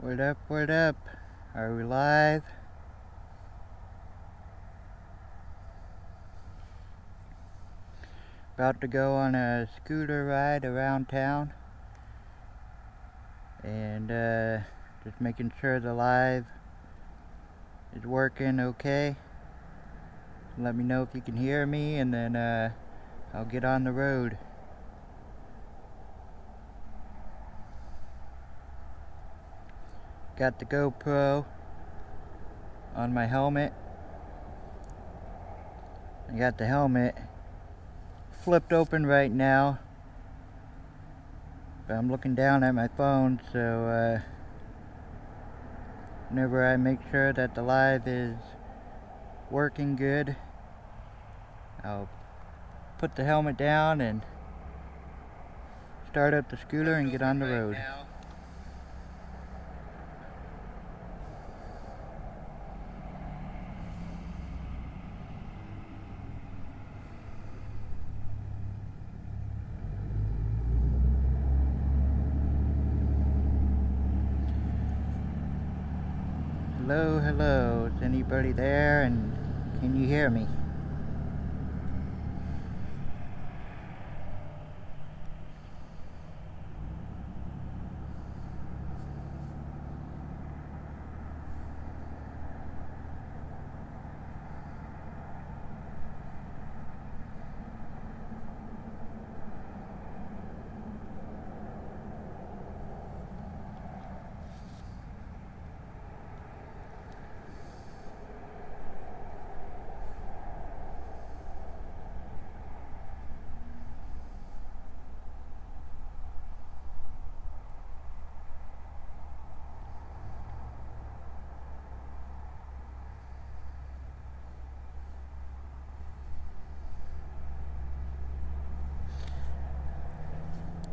What up, what up? Are we live? About to go on a scooter ride around town. And just making sure the live is working okay. Let me know if you can hear me, and then I'll get on the road. Got the GoPro on my helmet. I got the helmet flipped open right now, but I'm looking down at my phone, so whenever I make sure that the live is working good, I'll put the helmet down and start up the scooter and get on the road. Hello, hello, is anybody there, and can you hear me?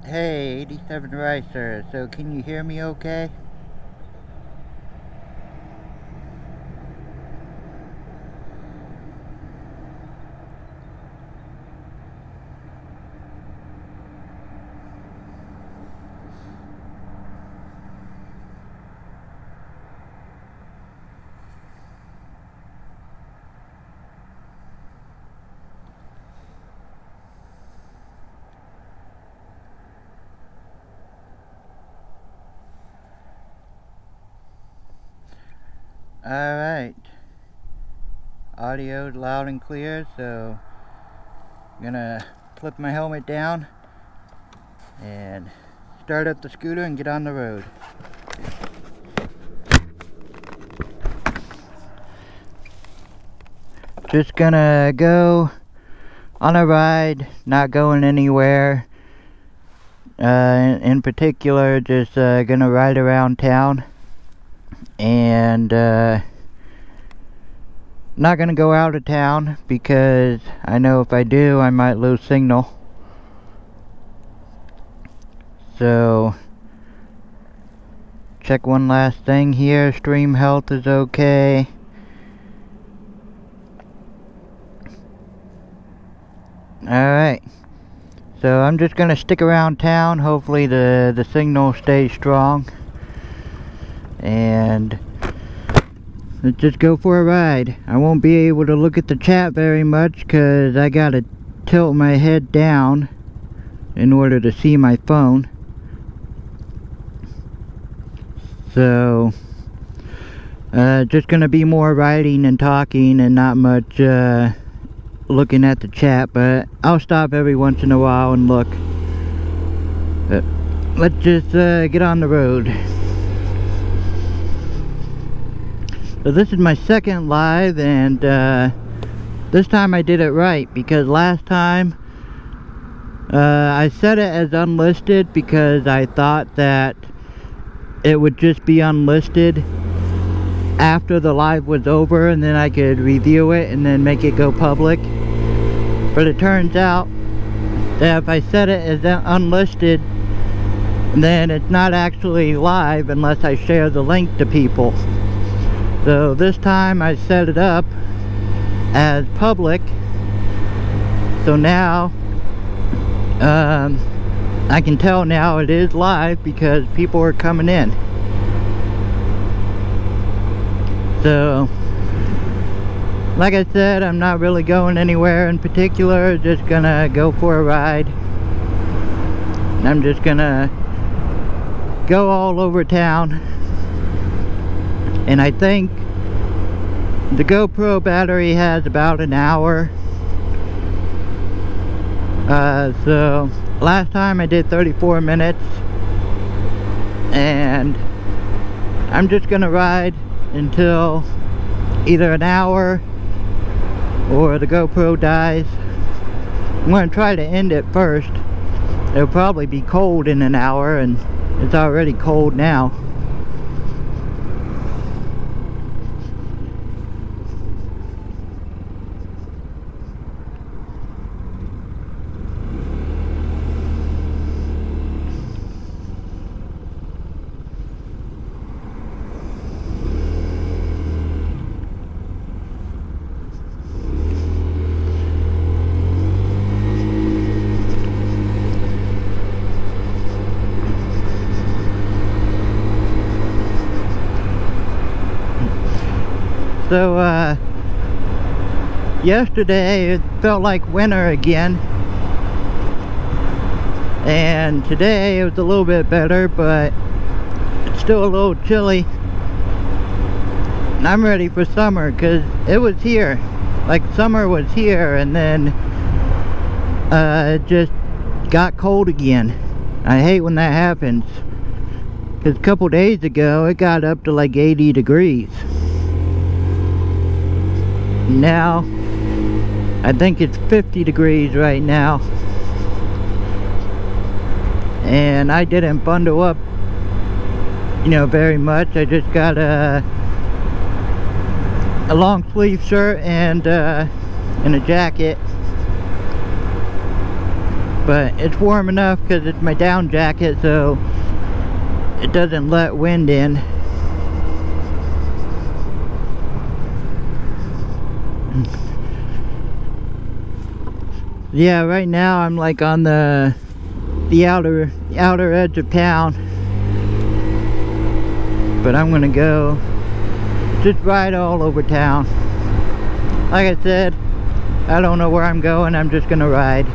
Hey, 87 Ricer, so can you hear me okay? Alright, audio loud and clear, so I'm gonna flip my helmet down and start up the scooter and get on the road. Just gonna go on a ride, not going anywhere in particular, just gonna ride around town. And not gonna go out of town because I know if I do I might lose signal. So check one last thing here. Stream health is okay. Alright, so I'm just gonna stick around town. Hopefully the signal stays strong, and let's just go for a ride. I won't be able to look at the chat very much because I gotta tilt my head down in order to see my phone. So just gonna be more writing and talking and not much looking at the chat, but I'll stop every once in a while and look. Let's just get on the road. So this is my second live, and this time I did it right, because last time I set it as unlisted because I thought that it would just be unlisted after the live was over, and then I could review it and then make it go public. But it turns out that if I set it as unlisted, then it's not actually live unless I share the link to people. So this time I set it up as public, so now I can tell now it is live because people are coming in. So, like I said, I'm not really going anywhere in particular, just gonna go for a ride. And I'm just gonna go all over town. And I think the GoPro battery has about an hour. So last time I did 34 minutes, and I'm just gonna ride until either an hour or the GoPro dies. I'm gonna try to end it first. It'll probably be cold in an hour, and it's already cold now. So, yesterday it felt like winter again, and today it was a little bit better, but it's still a little chilly. And I'm ready for summer, because it was here. Like, summer was here, and then it just got cold again. I hate when that happens, because a couple days ago it got up to like 80 degrees. Now I think it's 50 degrees right now, and I didn't bundle up, you know, very much. I just got a long sleeve shirt and a jacket, but it's warm enough because it's my down jacket, so it doesn't let wind in. Yeah, right now I'm like on the outer edge of town, but I'm gonna go just ride all over town. Like I said, I don't know where I'm going, I'm just gonna ride.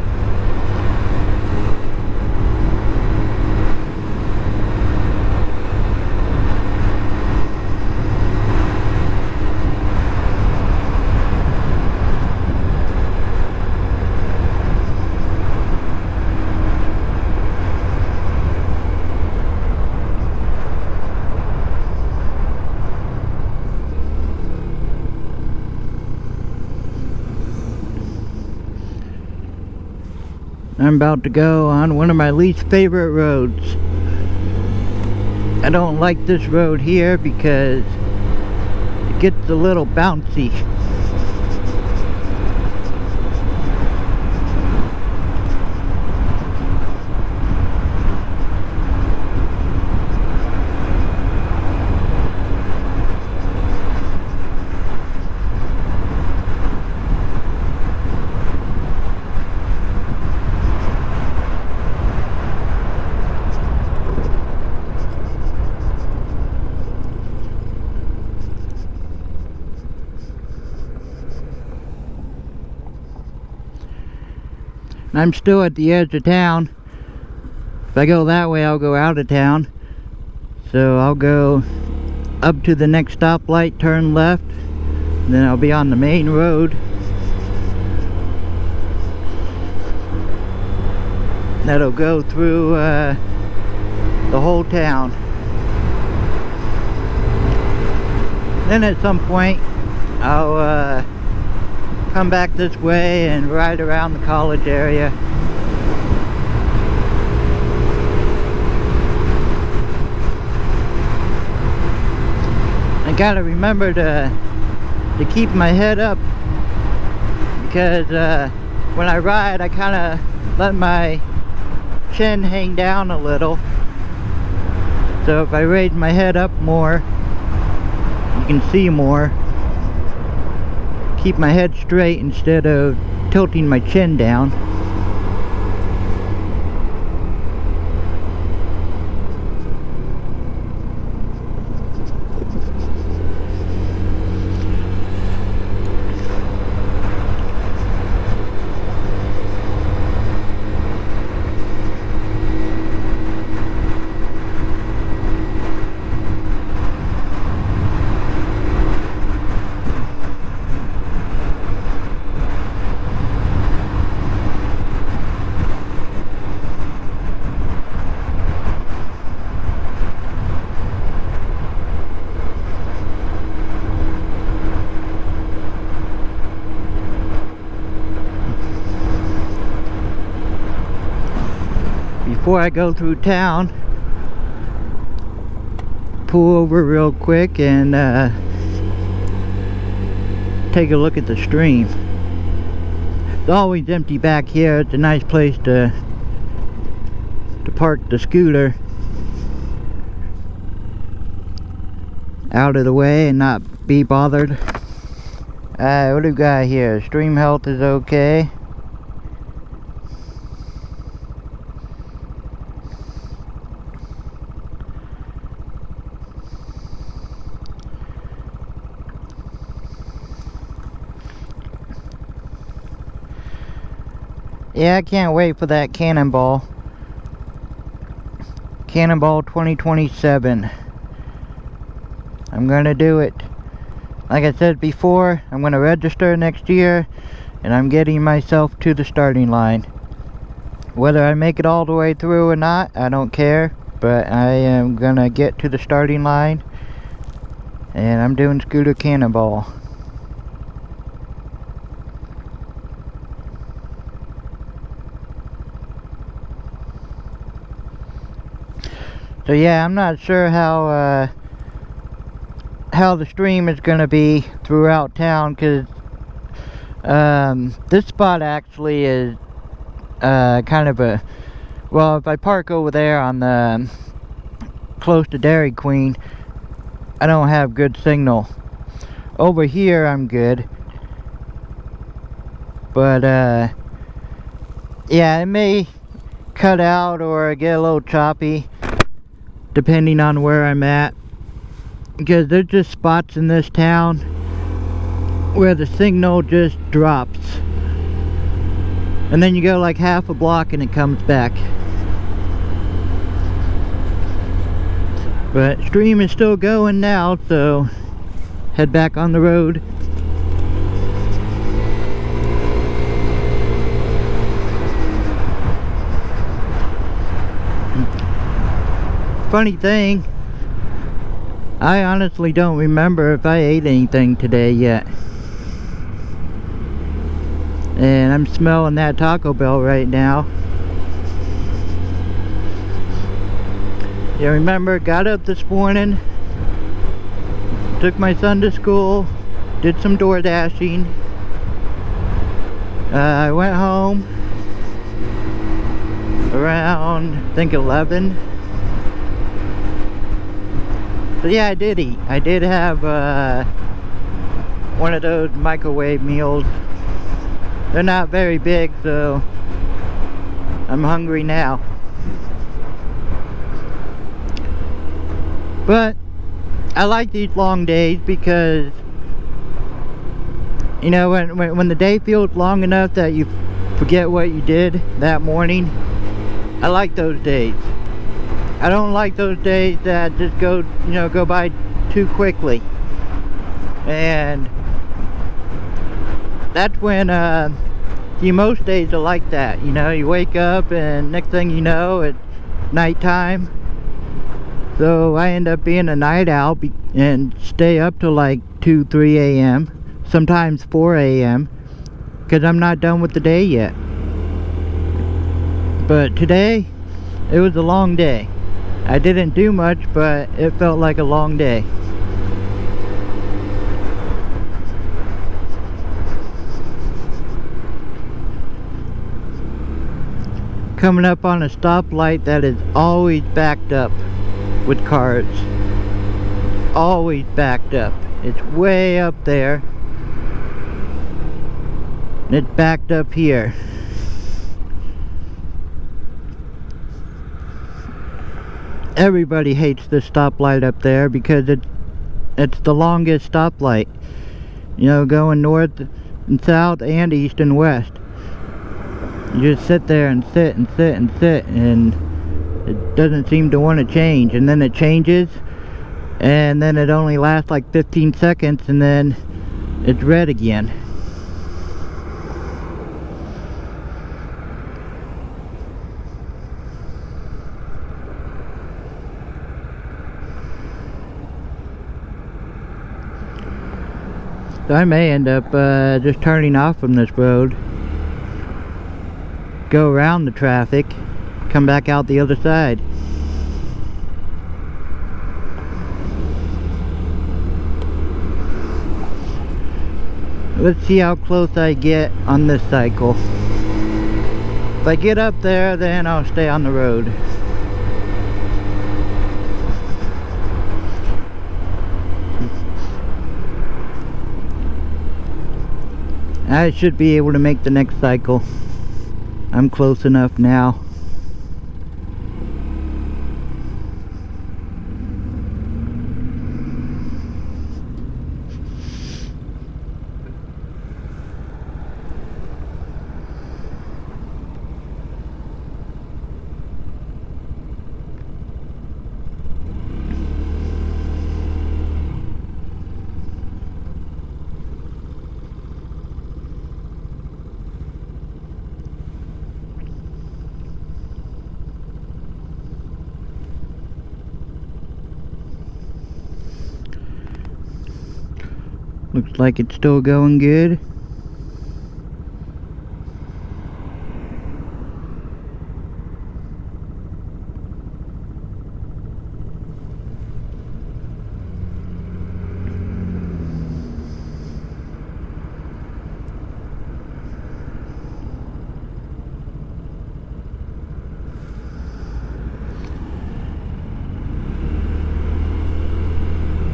I'm about to go on one of my least favorite roads. I don't like this road here because it gets a little bouncy. I'm still at the edge of town. If I go that way, I'll go out of town. So I'll go up to the next stoplight, turn left, then I'll be on the main road. That'll go through the whole town. Then at some point, I'll come back this way and ride around the college area. I gotta remember to keep my head up, because when I ride I kinda let my chin hang down a little. So if I raise my head up more, you can see more. Keep my head straight instead of tilting my chin down. before I go through town, pull over real quick and take a look at the stream. It's always empty back here. It's a nice place to park the scooter out of the way and not be bothered. What do we got here? Stream health is okay. Yeah, I can't wait for that Cannonball 2027. I'm gonna do it. Like I said before, I'm gonna register next year, and I'm getting myself to the starting line. Whether I make it all the way through or not, I don't care, but I am gonna get to the starting line, and I'm doing Scooter Cannonball. So yeah, I'm not sure how the stream is gonna be throughout town, because this spot actually is kind of a, well, if I park over there on the close to Dairy Queen, I don't have good signal. Over here I'm good, but yeah, it may cut out or get a little choppy depending on where I'm at, because there's just spots in this town where the signal just drops, and then you go like half a block and it comes back. But stream is still going now, so head back on the road. Funny thing, I honestly don't remember if I ate anything today yet. And I'm smelling that Taco Bell right now. Yeah, remember, got up this morning, took my son to school, did some door dashing. I went home around, I think 11. So yeah, I did eat. I did have one of those microwave meals. They're not very big, so I'm hungry now. But I like these long days because, you know, when the day feels long enough that you forget what you did that morning, I like those days. I don't like those days that just go by too quickly. And that's when most days are like that. You know, you wake up and next thing you know, it's nighttime. So I end up being a night owl and stay up till like 2-3 a.m. sometimes 4 a.m. because I'm not done with the day yet. But today it was a long day. I didn't do much, but it felt like a long day. Coming up on a stoplight that is always backed up with cars. Always backed up. It's way up there. And it's backed up here. Everybody hates this stoplight up there because it's the longest stoplight. You know, going north and south and east and west. You just sit there and sit and sit and sit, and it doesn't seem to want to change. And then it changes, and then it only lasts like 15 seconds, and then it's red again. So I may end up just turning off from this road, go around the traffic, come back out the other side. Let's see how close I get on this cycle. If I get up there, then I'll stay on the road. I should be able to make the next cycle. I'm close enough now. Looks like it's still going good.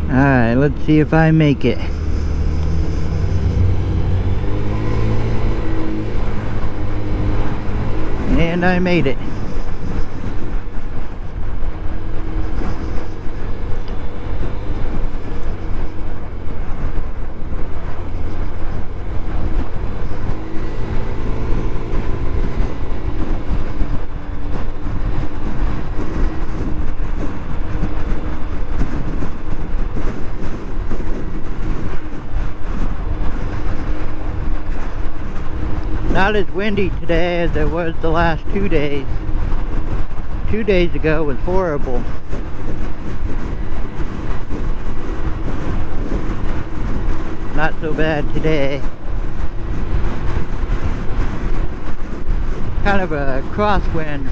Alright, let's see if I make it. And I made it. Not as windy today as it was the last 2 days. 2 days ago was horrible. Not so bad today. Kind of a crosswind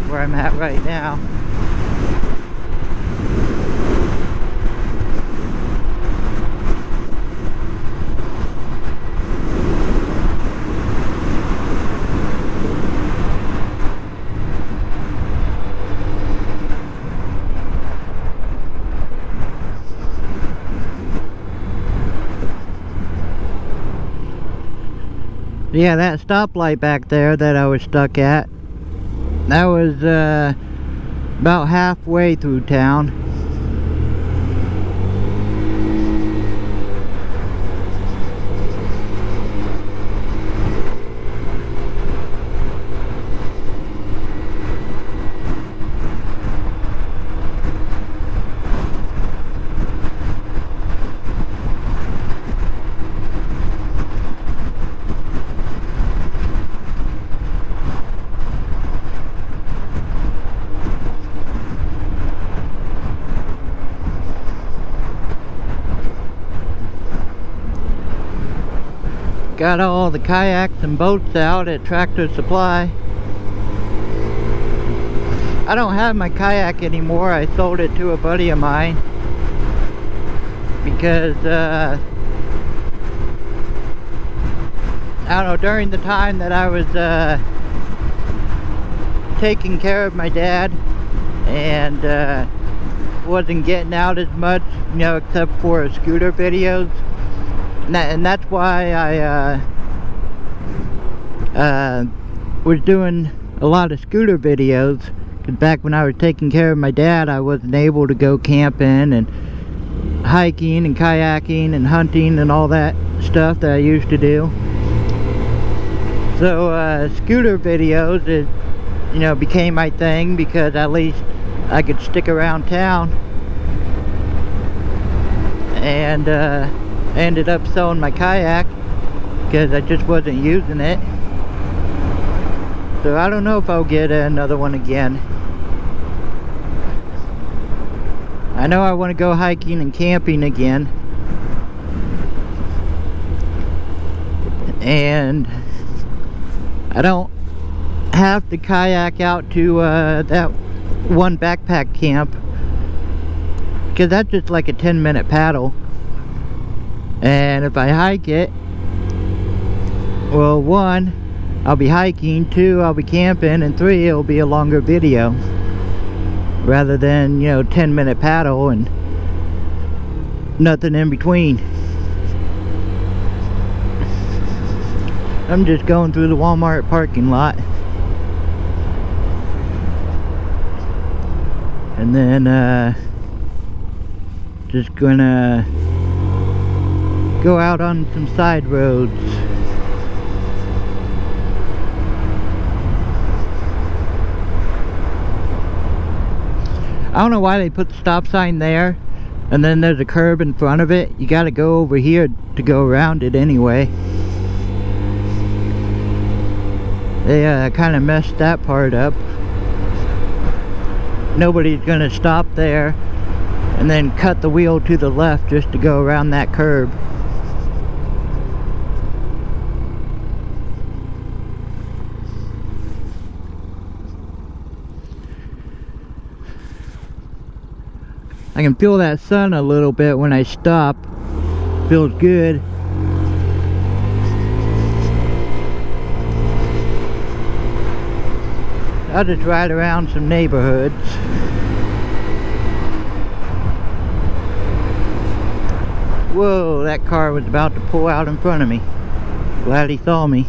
where I'm at right now. Yeah, that stoplight back there that I was stuck at, that was about halfway through town. Got all the kayaks and boats out at Tractor Supply. I don't have my kayak anymore. I sold it to a buddy of mine because I don't know, during the time that I was taking care of my dad and wasn't getting out as much, you know, except for scooter videos. And that's why I was doing a lot of scooter videos, because back when I was taking care of my dad, I wasn't able to go camping and hiking and kayaking and hunting and all that stuff that I used to do. So scooter videos, you know, became my thing because at least I could stick around town. And ended up selling my kayak because I just wasn't using it. So I don't know if I'll get another one again. I know I want to go hiking and camping again. And I don't have to kayak out to that one backpack camp, because that's just like a 10-minute paddle. And if I hike it, well, 1, I'll be hiking, 2, I'll be camping, and 3, it'll be a longer video rather than, you know, 10-minute paddle and nothing in between. I'm just going through the Walmart parking lot, and then just gonna go out on some side roads. I don't know why they put the stop sign there and then there's a curb in front of it. You gotta go over here to go around it anyway. They kind of messed that part up. Nobody's gonna stop there and then cut the wheel to the left just to go around that curb. I can feel that sun a little bit when I stop. Feels good. I'll just ride around some neighborhoods. Whoa, that car was about to pull out in front of me. Glad he saw me.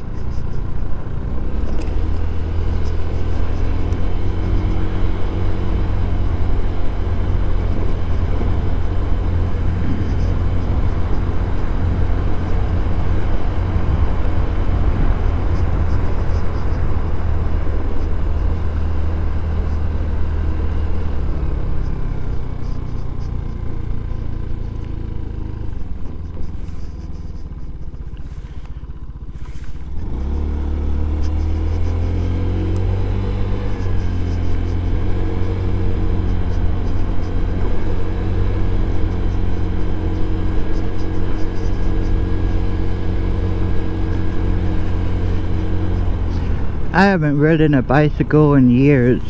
I haven't ridden a bicycle in years.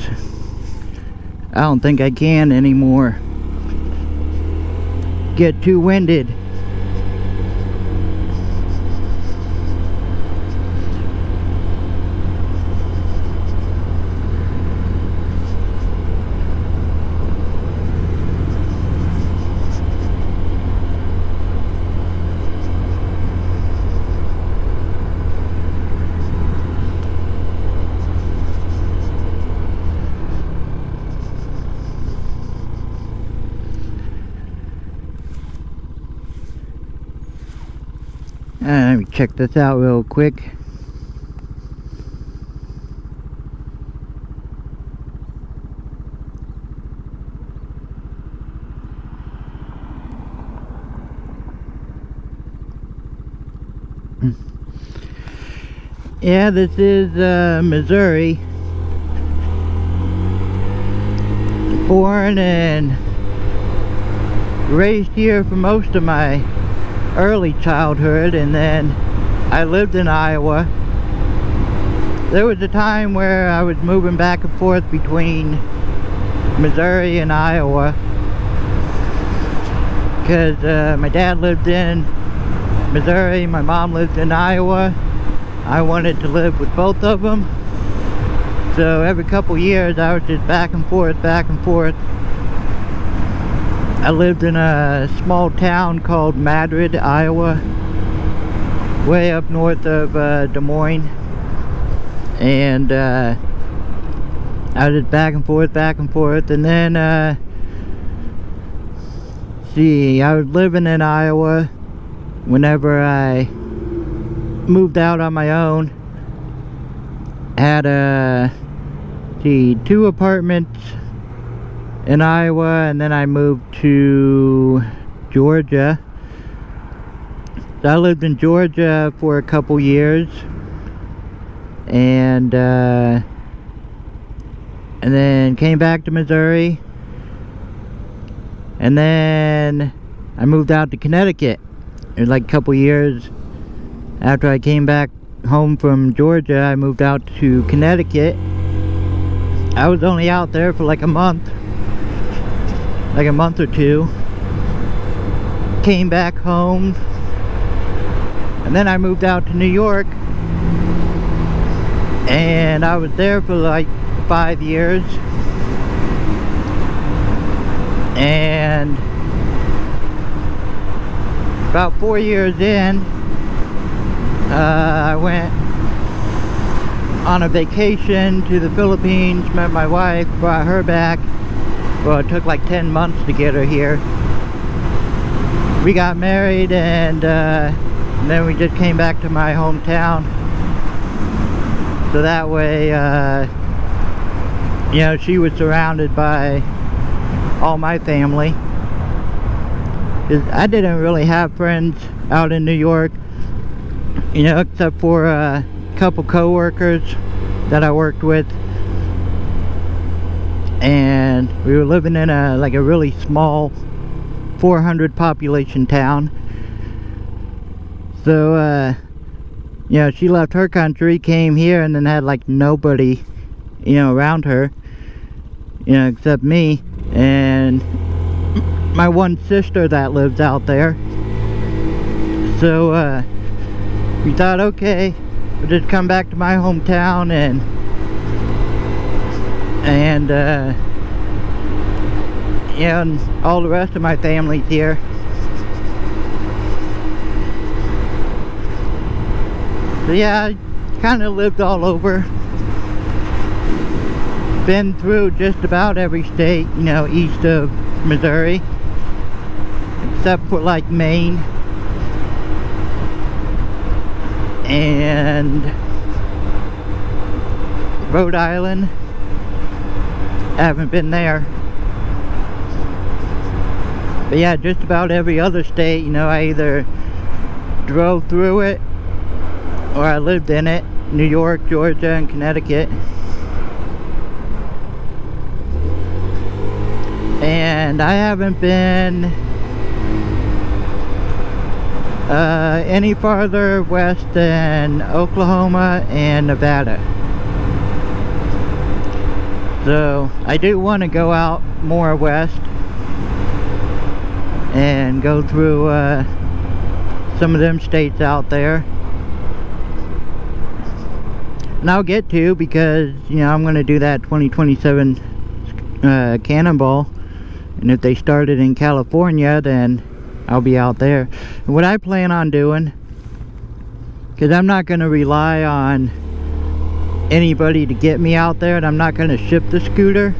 I don't think I can anymore. Get too winded. Let me check this out real quick. Yeah, this is Missouri. Born and raised here for most of my early childhood, and then I lived in Iowa. There was a time where I was moving back and forth between Missouri and Iowa because my dad lived in Missouri, my mom lived in Iowa. I wanted to live with both of them, so every couple years I was just back and forth, back and forth. I lived in a small town called Madrid, Iowa, way up north of Des Moines, and I was just back and forth, and then I was living in Iowa whenever I moved out on my own. Had 2 apartments in Iowa, and then I moved to Georgia. So I lived in Georgia for a couple years, and then came back to Missouri, and then I moved out to Connecticut. It was like a couple years after I came back home from Georgia, I moved out to Connecticut. I was only out there for like a month or two. Came back home, and then I moved out to New York, and I was there for like 5 years. And about 4 years in, I went on a vacation to the Philippines, met my wife, brought her back. Well, it took like 10 months to get her here. We got married, and then we just came back to my hometown. So that way, you know, she was surrounded by all my family. 'Cause I didn't really have friends out in New York, you know, except for a couple co-workers that I worked with, and we were living in a really small 400 population town. So you know, she left her country, came here, and then had like nobody, you know, around her, you know, except me and my one sister that lives out there. So we thought, okay, we'll just come back to my hometown, and yeah, and all the rest of my family's here. So yeah, I kind of lived all over. Been through just about every state, you know, east of Missouri, except for like Maine and Rhode Island. I haven't been there. But yeah, just about every other state, you know, I either drove through it or I lived in it. New York, Georgia, and Connecticut. And I haven't been any farther west than Oklahoma and Nevada. So I do want to go out more west and go through some of them states out there. And I'll get to, because, you know, I'm going to do that 2027 Cannonball. And if they started in California, then I'll be out there. And what I plan on doing, because I'm not going to rely on anybody to get me out there, and I'm not going to ship the scooter,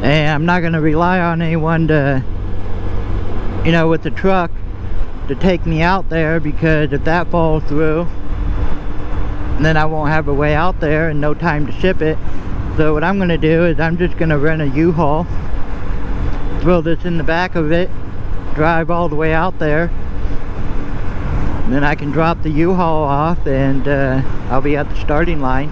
and I'm not going to rely on anyone to, you know, with the truck to take me out there, because if that falls through, then I won't have a way out there and no time to ship it. So what I'm going to do is I'm just going to rent a U-Haul, throw this in the back of it, drive all the way out there, and then I can drop the U-Haul off, and I'll be at the starting line.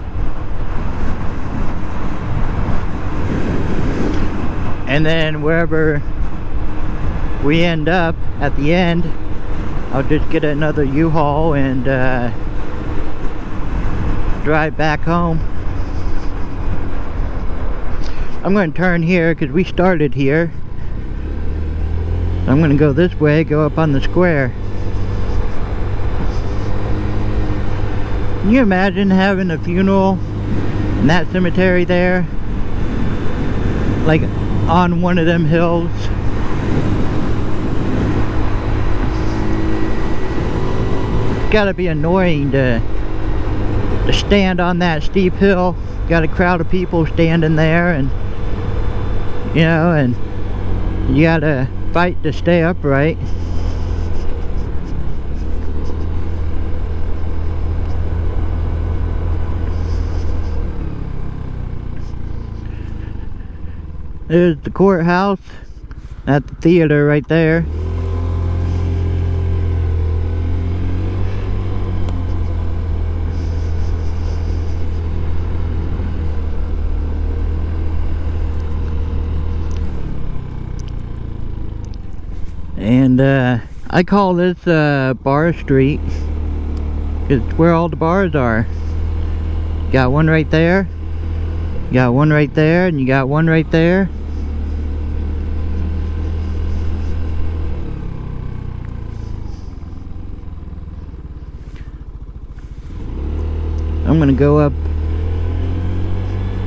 And then wherever we end up at the end, I'll just get another U-Haul and drive back home. I'm going to turn here because we started here. I'm going to go this way, go up on the square. Can you imagine having a funeral in that cemetery there? Like on one of them hills? It's got to be annoying to stand on that steep hill. Got a crowd of people standing there, and you know, and you gotta fight to stay upright. There's the courthouse at the theater right there. And I call this Bar Street. It's where all the bars are. Got one right there, you got one right there, and you got one right there. I'm gonna go up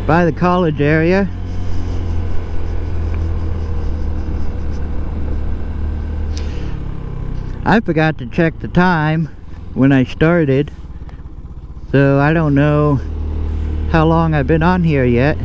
by the college area. I forgot to check the time when I started, so I don't know how long I've been on here yet.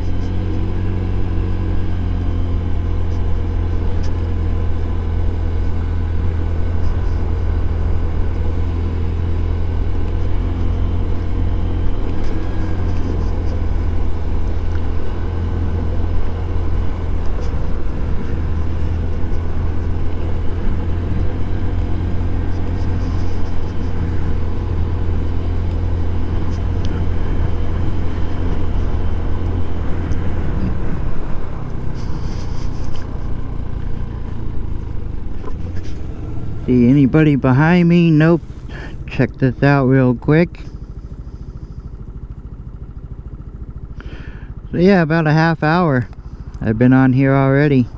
See anybody behind me? Nope. Check this out real quick. So yeah, about a half hour I've been on here already.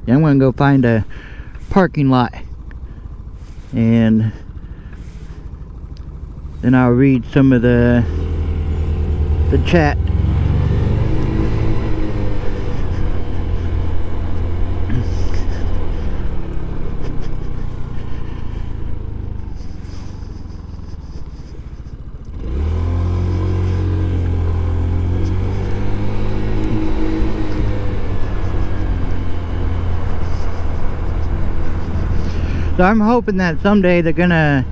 Yeah, I'm gonna go find a parking lot, and then I'll read some of the chat. So I'm hoping that someday they're gonna,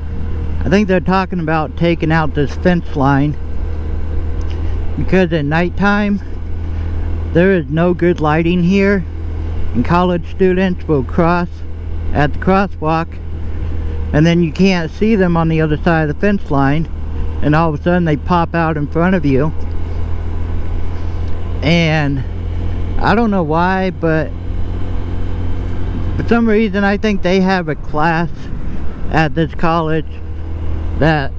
I think they're talking about taking out this fence line, because at nighttime there is no good lighting here, and college students will cross at the crosswalk, and then you can't see them on the other side of the fence line, and all of a sudden they pop out in front of you. And I don't know why, but for some reason I think they have a class at this college that,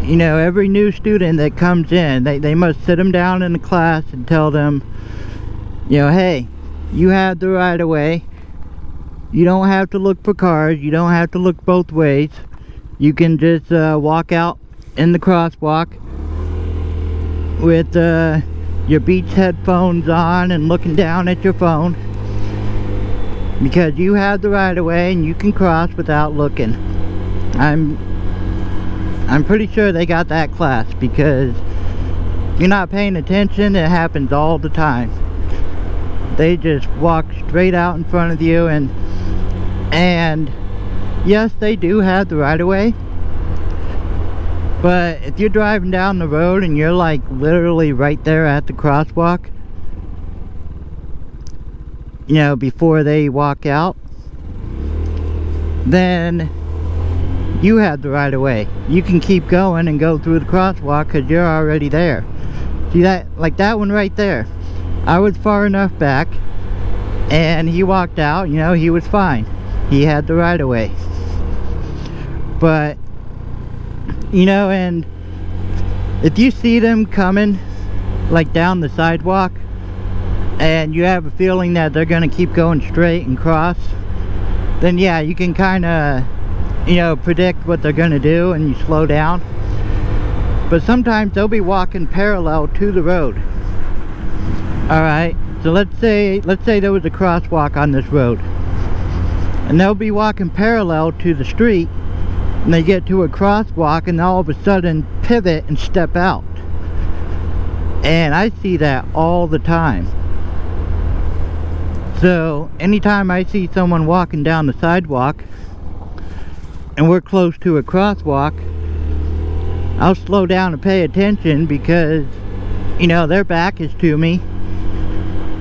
you know, every new student that comes in, they must sit them down in the class and tell them, you know, hey, you have the right of way, you don't have to look for cars, you don't have to look both ways, you can just walk out in the crosswalk with your Beats headphones on and looking down at your phone, because you have the right of way and you can cross without looking. I'm pretty sure they got that class, because if you're not paying attention, it happens all the time. They just walk straight out in front of you, and yes, they do have the right of way, but if you're driving down the road and you're like literally right there at the crosswalk, you know, before they walk out, then you have the right of way. You can keep going and go through the crosswalk because you're already there. See that, like that one right there, I was far enough back and he walked out, you know, he was fine, he had the right of way. But you know, and if you see them coming like down the sidewalk and you have a feeling that they're gonna keep going straight and cross, then yeah, you can kind of, you know, predict what they're gonna do and you slow down. But sometimes they'll be walking parallel to the road. Alright, so let's say there was a crosswalk on this road, and they'll be walking parallel to the street, and they get to a crosswalk and all of a sudden pivot and step out. And I see that all the time. So anytime I see someone walking down the sidewalk and we're close to a crosswalk, I'll slow down and pay attention, because you know, their back is to me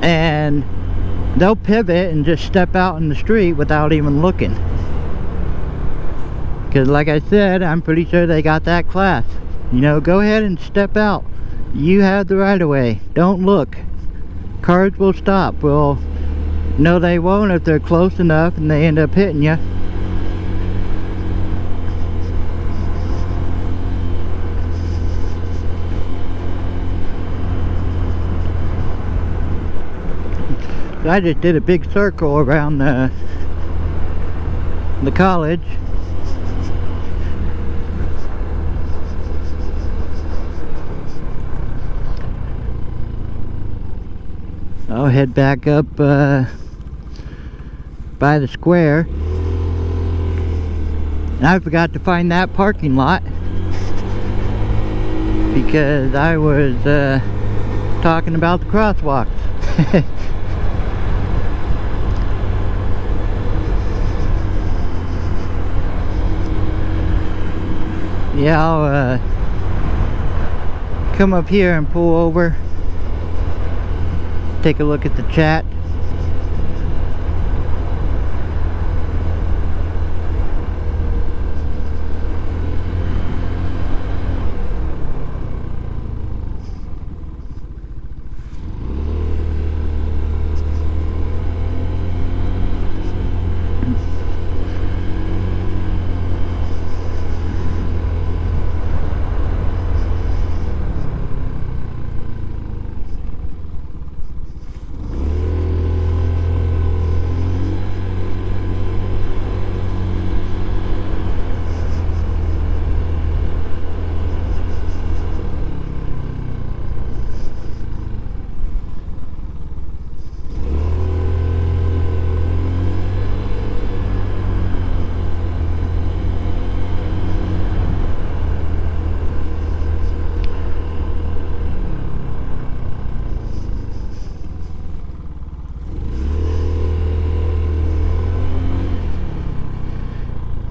and they'll pivot and just step out in the street without even looking. Because like I said, I'm pretty sure they got that class. You know, go ahead and step out, you have the right of way, don't look, cars will stop, will No, they won't if they're close enough and they end up hitting you. I just did a big circle around the college. I'll head back up by the square. And I forgot to find that parking lot because I was talking about the crosswalks. Yeah, I'll come up here and pull over, take a look at the chat.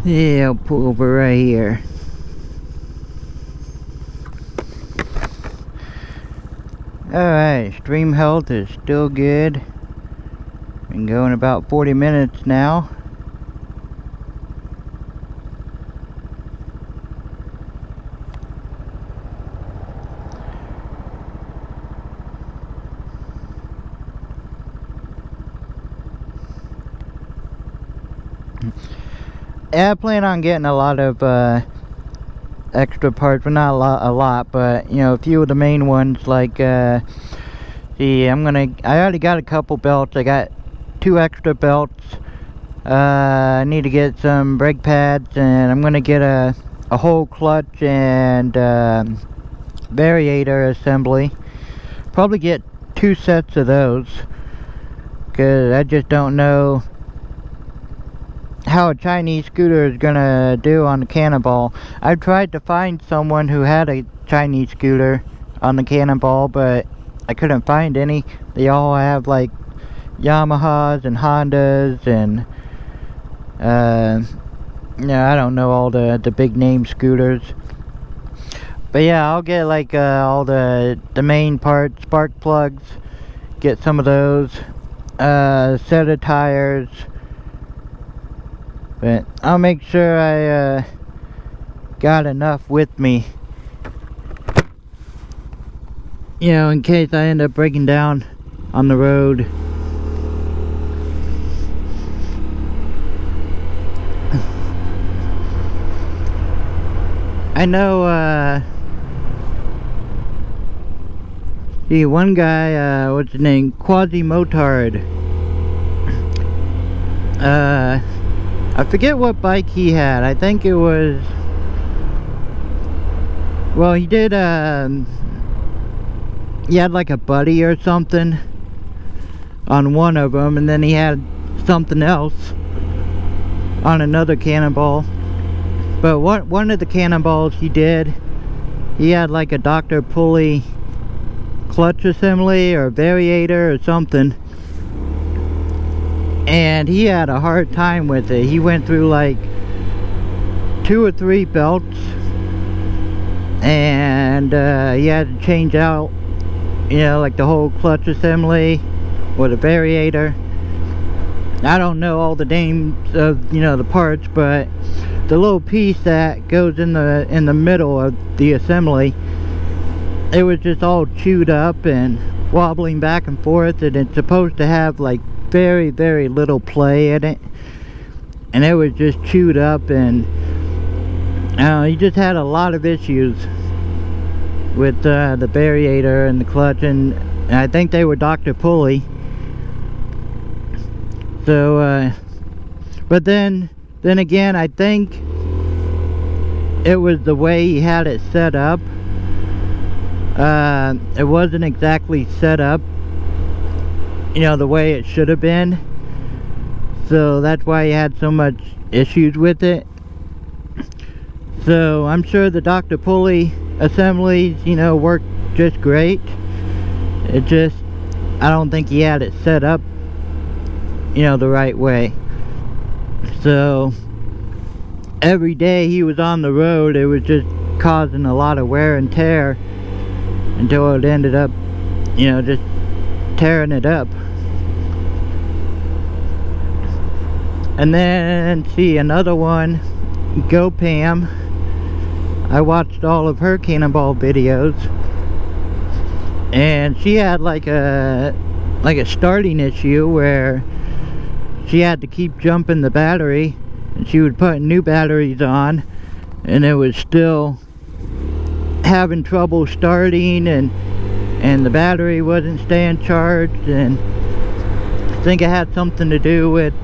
Yeah, I'll pull over right here. Alright, stream health is still good. Been going about 40 minutes now. Yeah, I plan on getting a lot of extra parts, well, not a lot, but you know, a few of the main ones. Like I already got a couple belts. I got 2 extra belts. I need to get some brake pads, and I'm gonna get a whole clutch and variator assembly. Probably get 2 sets of those, because I just don't know how a Chinese scooter is gonna do on the Cannonball. I've tried to find someone who had a Chinese scooter on the Cannonball, but I couldn't find any. They all have like Yamahas and Hondas and I don't know all the big name scooters. But yeah, I'll get like all the main parts, spark plugs, get some of those, set of tires. But I'll make sure I got enough with me, you know, in case I end up breaking down on the road. I know, see, one guy, what's his name, Quasi-Motard, I forget what bike he had. I think it was, well, he did, he had like a buddy or something on one of them, and then he had something else on another Cannonball. But one of the Cannonballs he did, he had like a Dr. Pulley clutch assembly or variator or something, and he had a hard time with it. He went through like 2 or 3 belts, and he had to change out, you know, like the whole clutch assembly or the variator. I don't know all the names of, you know, the parts, but the little piece that goes in the middle of the assembly, it was just all chewed up and wobbling back and forth, and it's supposed to have like very, very little play in it, and it was just chewed up, and he just had a lot of issues with the variator and the clutch, and I think they were Dr. Pulley. So but then again, I think it was the way he had it set up. It wasn't exactly set up, you know, the way it should have been, so that's why he had so much issues with it. So I'm sure the Dr. Pulley assemblies, you know, worked just great. It just, I don't think he had it set up, you know, the right way. So every day he was on the road, it was just causing a lot of wear and tear until it ended up, you know, just tearing it up. And then, see, another one, GoPam. I watched all of her Cannonball videos, and she had like a starting issue where she had to keep jumping the battery, and she would put new batteries on, and it was still having trouble starting, and the battery wasn't staying charged, and I think it had something to do with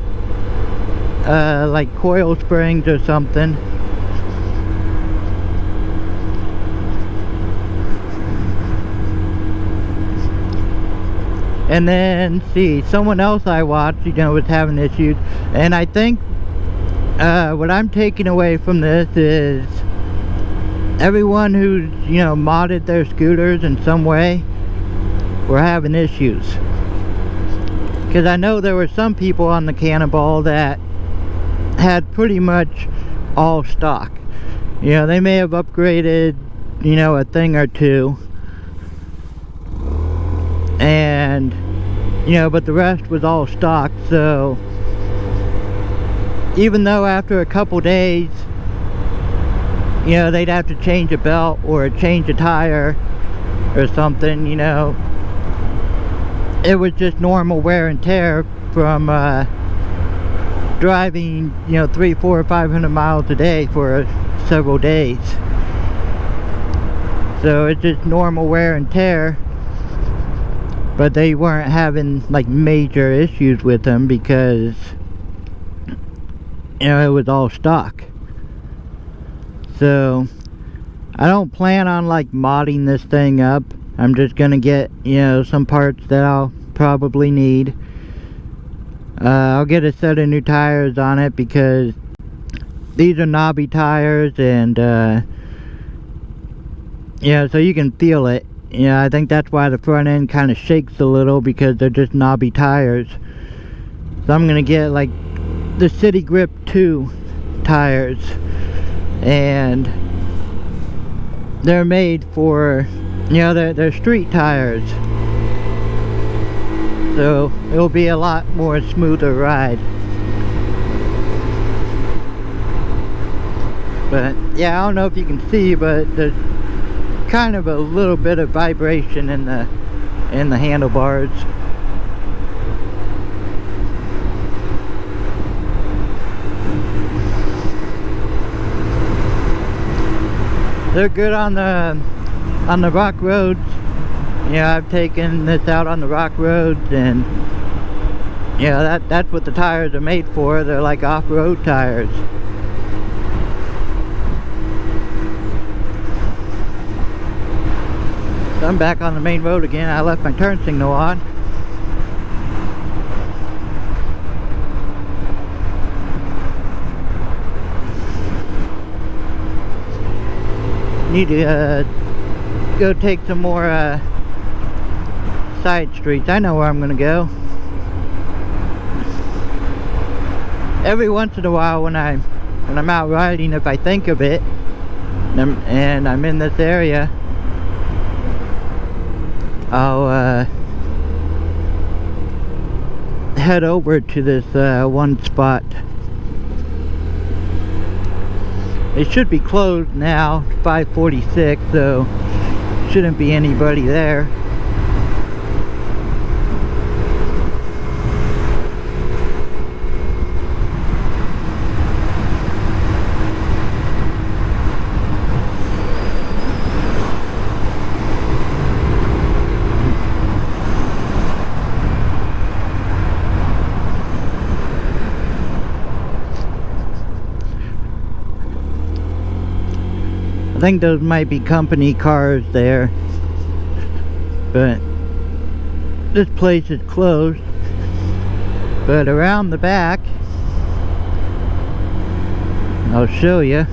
like coil springs or something. And then, see, someone else I watched, you know, was having issues, and I think what I'm taking away from this is everyone who's, you know, modded their scooters in some way were having issues. Because I know there were some people on the Cannonball that had pretty much all stock. You know, they may have upgraded, you know, a thing or two, and, you know, but the rest was all stock. So even though after a couple days, you know, they'd have to change a belt or change a tire or something, you know, it was just normal wear and tear from driving, you know, 300, 400, 500 miles a day for several days. So it's just normal wear and tear, but they weren't having like major issues with them because, you know, it was all stock. So I don't plan on like modding this thing up. I'm just gonna get, you know, some parts that I'll probably need. I'll get a set of new tires on it because these are knobby tires, and yeah, so you can feel it. Yeah, I think that's why the front end kind of shakes a little, because they're just knobby tires. So I'm gonna get like the City Grip 2 tires, and they're made for, you know, they're street tires, so it'll be a lot more smoother ride. But yeah, I don't know if you can see, but there's kind of a little bit of vibration in the handlebars. They're good on the rock roads. You know, I've taken this out on the rock roads, and you know, that's what the tires are made for. They're like off-road tires. So I'm back on the main road again. I left my turn signal on. Need to go take some more side streets. I know where I'm gonna go. Every once in a while, when I'm out riding, if I think of it, and I'm in this area, I'll head over to this one spot. It should be closed now, 5:46, so shouldn't be anybody there. I think those might be company cars there, but this place is closed. But around the back, I'll show you.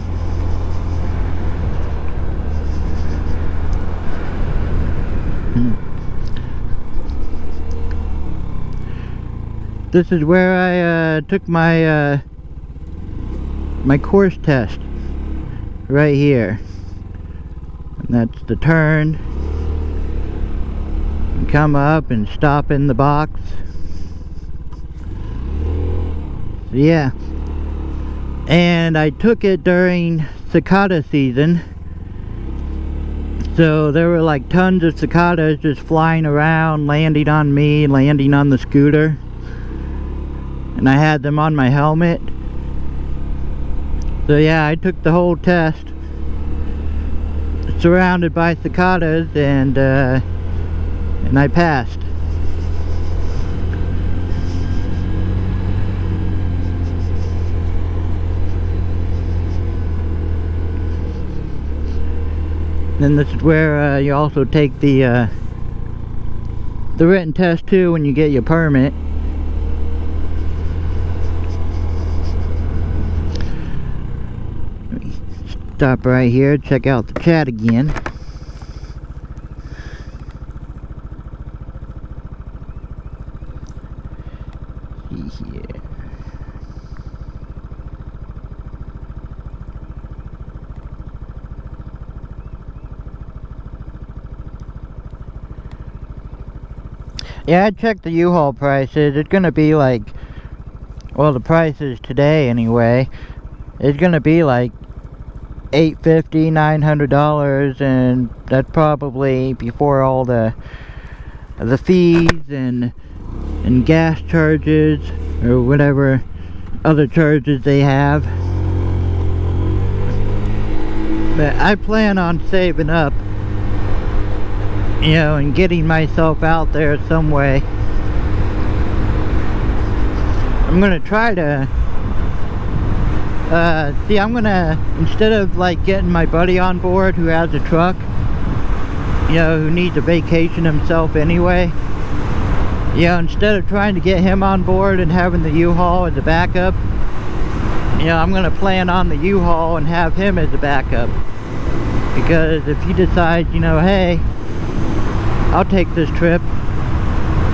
This is where I took my my course test, right here. And that's the turn. You come up and stop in the box. So yeah. And I took it during cicada season. So there were like tons of cicadas just flying around, landing on me, landing on the scooter. And I had them on my helmet. So yeah, I took the whole test, surrounded by cicadas, and I passed. Then this is where you also take the written test too when you get your permit. Stop right here, check out the chat again. See here. Yeah, I checked the U-Haul prices. It's gonna be like, well, the prices today anyway, it's gonna be like $850, $900, and that's probably before all the fees and gas charges or whatever other charges they have. But I plan on saving up, you know, and getting myself out there some way. I'm gonna try to see, I'm gonna, instead of like getting my buddy on board who has a truck, you know, who needs a vacation himself anyway, you know, instead of trying to get him on board and having the U-Haul as a backup, you know, I'm gonna plan on the U-Haul and have him as a backup. Because if he decides, you know, hey, I'll take this trip,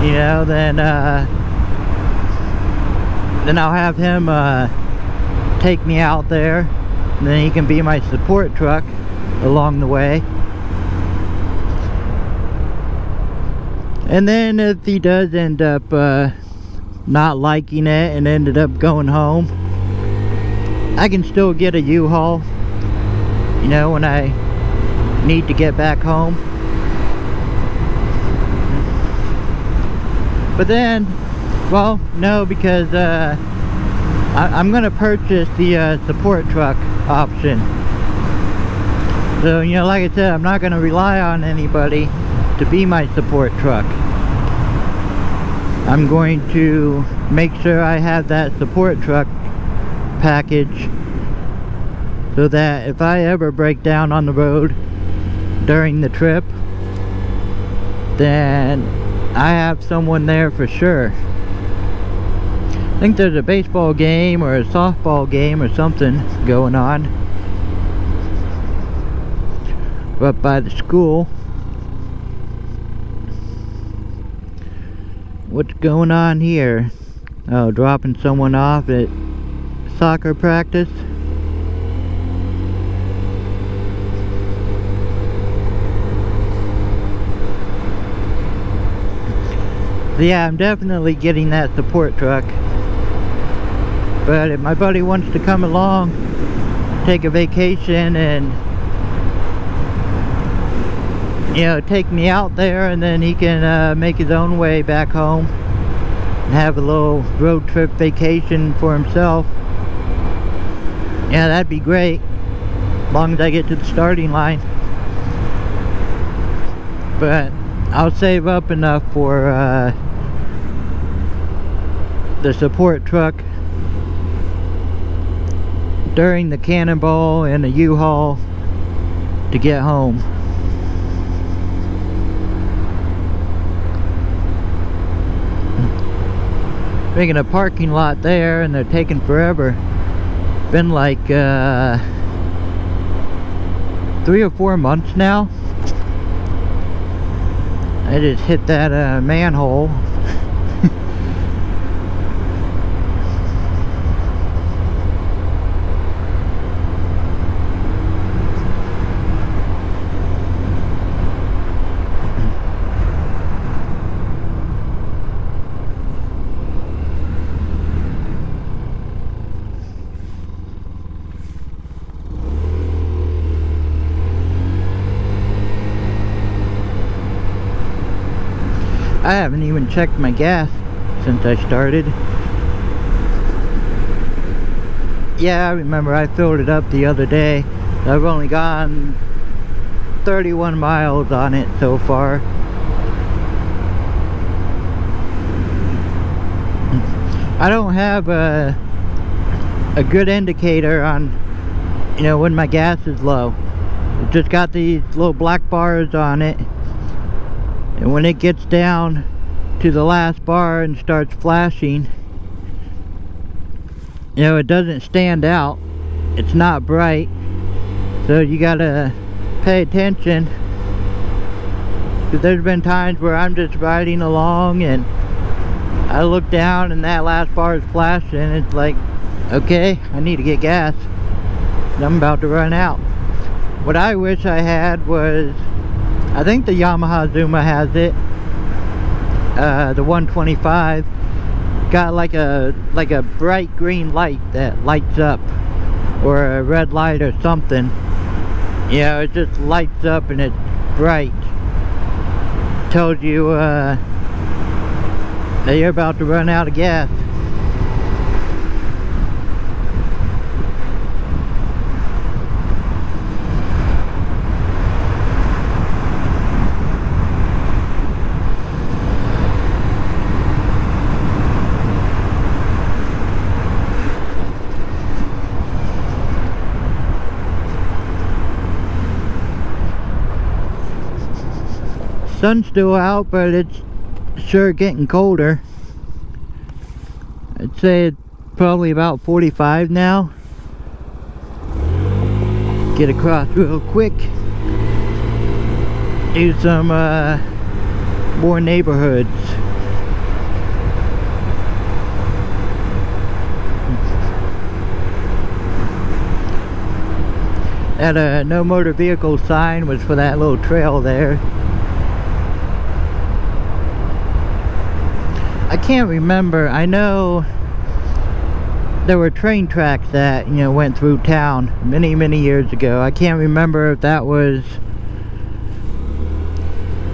you know, then I'll have him take me out there, and then he can be my support truck along the way. And then if he does end up not liking it and ended up going home, I can still get a U-Haul, you know, when I need to get back home. But then, well, no, because I'm gonna purchase the support truck option. So, you know, like I said, I'm not gonna rely on anybody to be my support truck. I'm going to make sure I have that support truck package so that if I ever break down on the road during the trip, then I have someone there for sure. I think there's a baseball game or a softball game or something going on up by the school. What's going on here? Oh, dropping someone off at soccer practice. So yeah, I'm definitely getting that support truck. But if my buddy wants to come along, take a vacation, and, you know, take me out there, and then he can make his own way back home and have a little road trip vacation for himself, yeah, that'd be great, as long as I get to the starting line. But I'll save up enough for the support truck during the Cannonball and the U-Haul to get home. Making a parking lot there, and they're taking forever. Been like 3 or 4 months now. I just hit that manhole. I haven't even checked my gas since I started. Yeah, I remember I filled it up the other day. I've only gone 31 miles on it so far. I don't have a good indicator on, you know, when my gas is low. It's just got these little black bars on it. And when it gets down to the last bar and starts flashing, you know, it doesn't stand out. It's not bright. So you gotta pay attention. Because there's been times where I'm just riding along and I look down and that last bar is flashing. It's like, okay, I need to get gas. I'm about to run out. What I wish I had was, I think the Yamaha Zuma has it, the 125, got like a bright green light that lights up, or a red light or something. You know, it just lights up and it's bright. Tells you that you're about to run out of gas. Sun's still out, but it's sure getting colder. I'd say it's probably about 45 now. Get across real quick. Do some more neighborhoods. That no motor vehicle sign was for that little trail there. I can't remember. I know there were train tracks that, you know, went through town many years ago. I can't remember if that was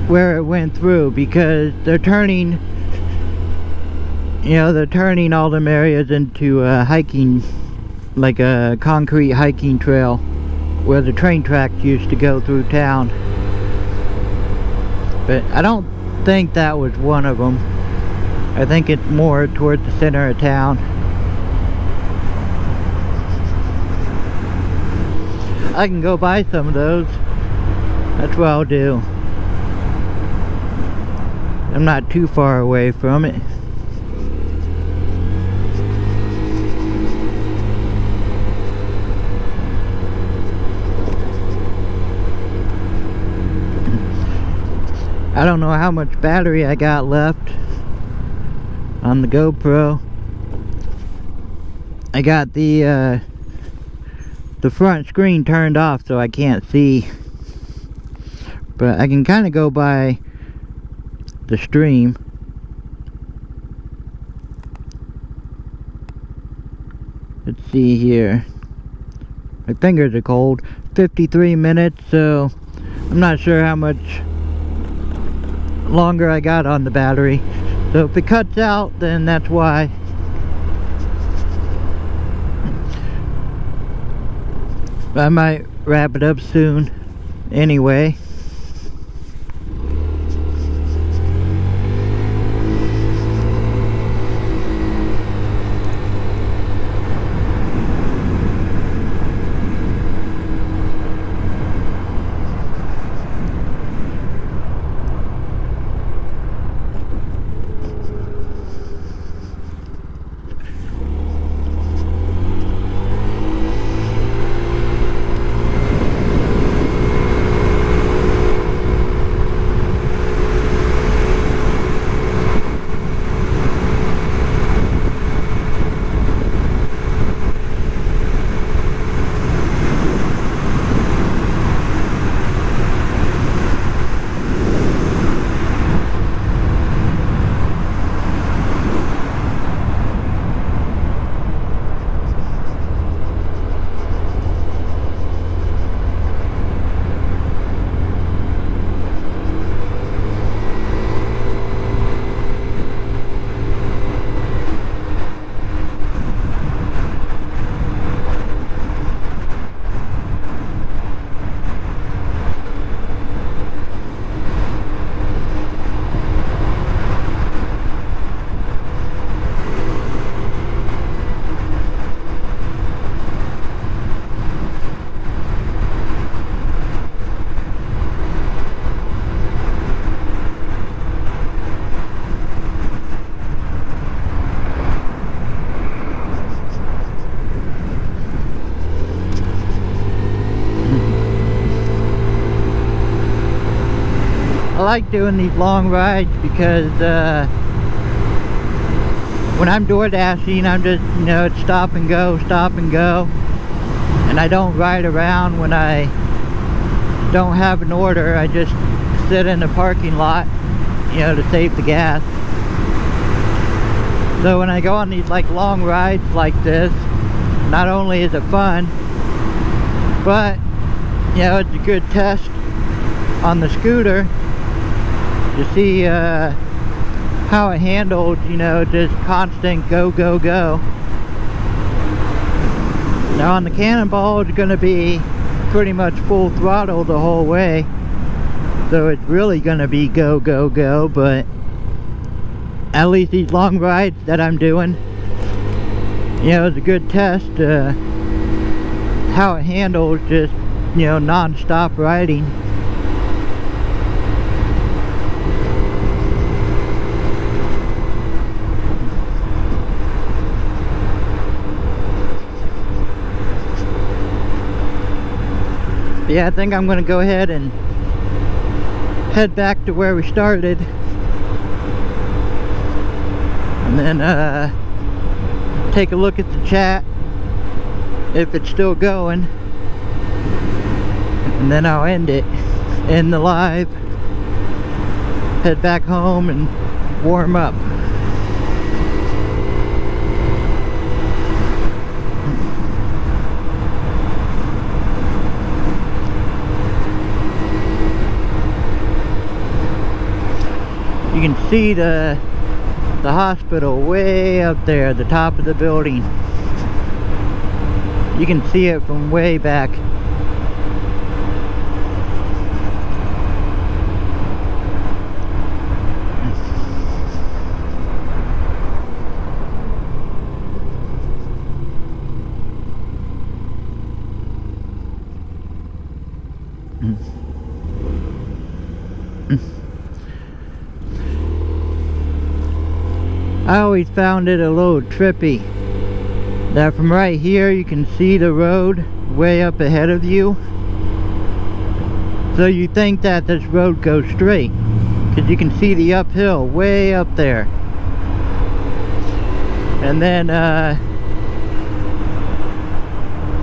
where it went through, because they're turning, you know, they're turning all them areas into hiking, like a concrete hiking trail where the train tracks used to go through town. But I don't think that was one of them. I think it's more towards the center of town. I can go buy some of those. That's what I'll do. I'm not too far away from it. I don't know how much battery I got left on the GoPro. I got the front screen turned off so I can't see, but I can kind of go by the stream. Let's see here. My fingers are cold. 53 minutes, so I'm not sure how much longer I got on the battery. So if it cuts out, then that's why. But I might wrap it up soon anyway. like doing these long rides because when I'm door dashing, I'm just, you know, it's stop and go, and I don't ride around when I don't have an order. I just sit in the parking lot, you know, to save the gas. So when I go on these like long rides like this, not only is it fun, but you know, it's a good test on the scooter to see how it handles, you know, just constant go. Now on the Cannonball, it's going to be pretty much full throttle the whole way, so it's really going to be go, but at least these long rides that I'm doing, you know, it's a good test how it handles just, you know, non-stop riding. Yeah, I think I'm going to go ahead and head back to where we started, and then take a look at the chat if it's still going, and then I'll end it in the live, head back home and warm up. You can see the hospital way up there, the top of the building. You can see it from way back. I always found it a little trippy that from right here you can see the road way up ahead of you, so you think that this road goes straight because you can see the uphill way up there, and then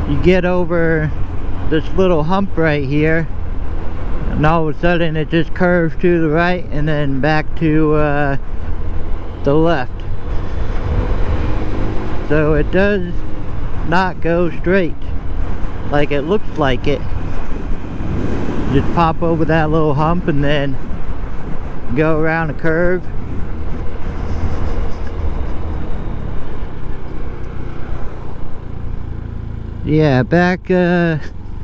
you get over this little hump right here, and all of a sudden it just curves to the right and then back to the left. So it does not go straight like it looks like it. Just pop over that little hump and then go around a curve. Yeah, back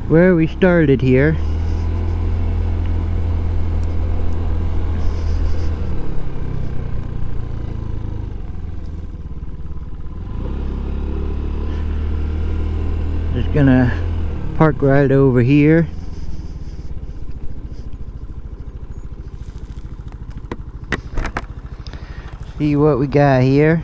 where we started here. Just gonna park right over here. See what we got here.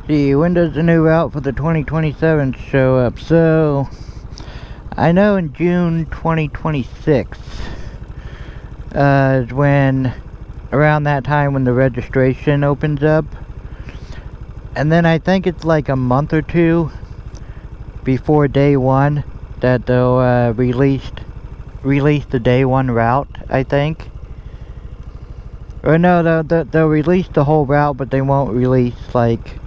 See, when does the new route for the 2027 show up? So I know in June 2026 is when, around that time when the registration opens up, and then I think it's like a month or two before day one that they'll release the day one route, I think. Or no, they'll release the whole route, but they won't release like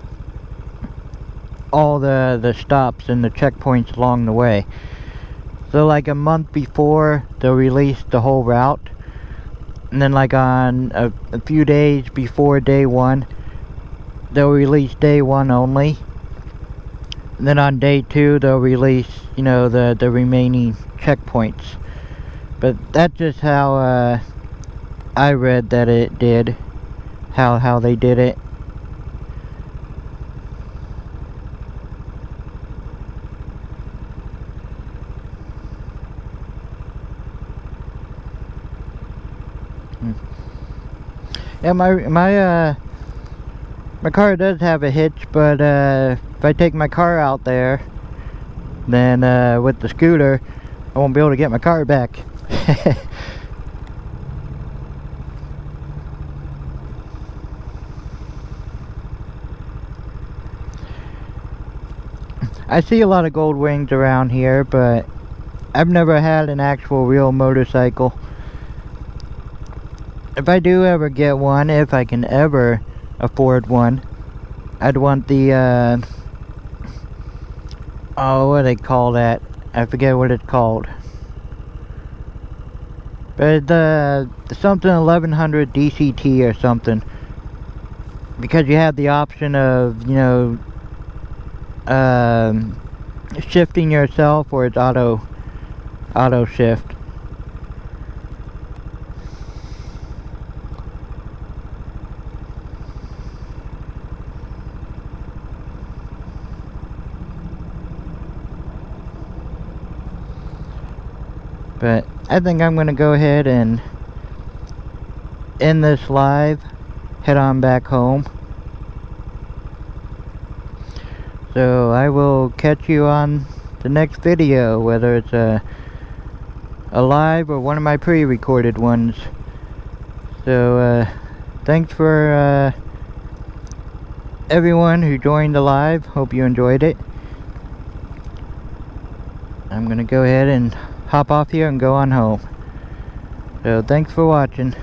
all the stops and the checkpoints along the way. So like a month before, they'll release the whole route, and then like on a few days before day one, they'll release day one only, and then on day two they'll release, you know, the remaining checkpoints. But that's just how I read that it did, how they did it. Yeah, my My car does have a hitch, but if I take my car out there, then with the scooter, I won't be able to get my car back. I see a lot of gold wings around here, but I've never had an actual real motorcycle. If I do ever get one, if I can ever afford one, I'd want the oh, what do they call that? I forget what it's called, but something 1100 DCT or something, because you have the option of, you know, shifting yourself, or it's auto shift. But I think I'm gonna go ahead and end this live, head on back home. So I will catch you on the next video, whether it's a live or one of my pre-recorded ones. So thanks for everyone who joined the live. Hope you enjoyed it. I'm gonna go ahead and hop off here and go on home. So thanks for watching.